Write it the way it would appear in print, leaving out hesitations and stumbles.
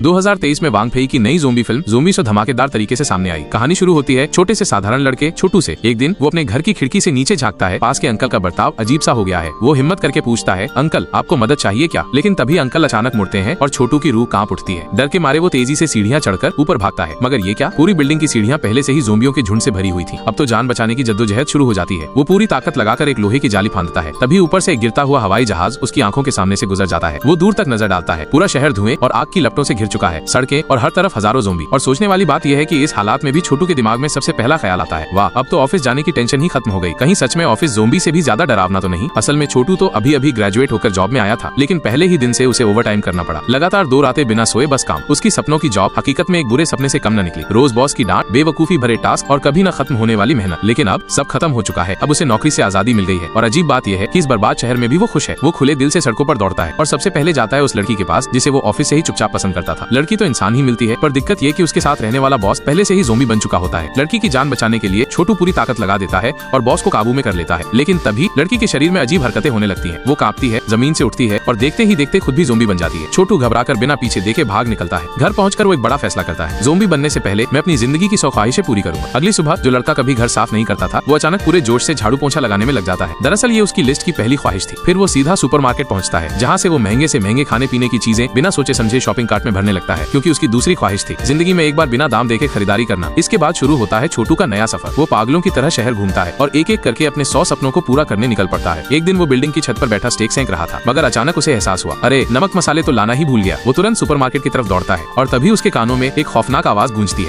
2023 में वांग फेई की नई ज़ोंबी फिल्म ज़ोंबी से धमाकेदार तरीके से सामने आई। कहानी शुरू होती है छोटे से साधारण लड़के छोटू से। एक दिन वो अपने घर की खिड़की से नीचे झांकता है। पास के अंकल का बर्ताव अजीब सा हो गया है। वो हिम्मत करके पूछता है, अंकल आपको मदद चाहिए क्या? लेकिन तभी अंकल अचानक मुड़ते हैं और छोटू की रूह कांप उठती है। डर के मारे वो तेजी से सीढ़ियां चढ़कर ऊपर भागता है, मगर ये क्या, पूरी बिल्डिंग की सीढ़ियां पहले से ही ज़ोंबियों के झुंड से भरी हुई थी। अब तो जान बचाने की जद्दोजहद शुरू हो जाती है। वो पूरी ताकत लगाकर एक लोहे की जाली फांदता है। तभी ऊपर से एक गिरता हुआ हवाई जहाज उसकी आंखों के सामने से गुजर जाता है। वो दूर तक नजर डालता है। पूरा शहर धुएं और आग की लपटों से घिर चुका है। सड़कें और हर तरफ हजारों ज़ोंबी। और सोचने वाली बात यह है कि इस हालात में भी छोटू के दिमाग में सबसे पहला ख्याल आता है, वाह अब तो ऑफिस जाने की टेंशन ही खत्म हो गई। कहीं सच में ऑफिस ज़ोंबी से भी ज्यादा डरावना तो नहीं? असल में छोटू तो अभी अभी ग्रेजुएट होकर जॉब में आया था, लेकिन पहले ही दिन से उसे ओवर टाइम करना पड़ा। लगातार 2 रातें बिना सोए बस काम। उसकी सपनों की जॉब हकीकत में एक बुरे सपने से कम न निकली। रोज बॉस की डांट, बेवकूफी भरे टास्क और कभी न खत्म होने वाली मेहनत। लेकिन अब सब खत्म हो चुका है। अब उसे नौकरी से आजादी मिल गई है। और अजीब बात यह है कि इस बर्बाद शहर में भी वो खुश है। वो खुले दिल से सड़कों पर दौड़ता है और सबसे पहले जाता है उस लड़की के पास जिसे वो ऑफिस से ही चुपचाप पसंद करता था। लड़की तो इंसान ही मिलती है, पर दिक्कत ये कि उसके साथ रहने वाला बॉस पहले से ही ज़ोंबी बन चुका होता है। लड़की की जान बचाने के लिए छोटू पूरी ताकत लगा देता है और बॉस को काबू में कर लेता है। लेकिन तभी लड़की के शरीर में अजीब हरकतें होने लगती हैं। वो कांपती है, जमीन से उठती है और देखते ही देखते खुद भी ज़ोंबी बन जाती है। छोटू घबराकर बिना पीछे देखे भाग निकलता है। घर पहुंचकर वो एक बड़ा फैसला करता है, ज़ोंबी बनने से पहले मैं अपनी जिंदगी की 100 ख्वाहिशें पूरी करूंगा। अगली सुबह जो लड़का कभी घर साफ नहीं करता था, वो अचानक पूरे जोश से झाड़ू पोंछा लगाने में लग जाता है। दरअसल ये उसकी लिस्ट की पहली ख्वाहिश थी। फिर वो सीधा सुपरमार्केट पहुंचता है, जहां से वो महंगे से महंगे खाने पीने की चीजें बिना सोचे समझे शॉपिंग कार्ट में भरने लगता है, क्योंकि उसकी दूसरी ख्वाहिश थी जिंदगी में एक बार बिना दाम देखे खरीदारी करना। इसके बाद शुरू होता है छोटू का नया सफर। वो पागलों की तरह शहर घूमता है और एक एक करके अपने 100 सपनों को पूरा करने निकल पड़ता है। एक दिन वो बिल्डिंग की छत पर बैठा स्टेक सेंक रहा था, मगर अचानक उसे एहसास हुआ, अरे नमक मसाले तो लाना ही भूल गया। वो तुरंत सुपरमार्केट की तरफ दौड़ता है और तभी उसके कानों में एक खौफनाक आवाज गूंजती है।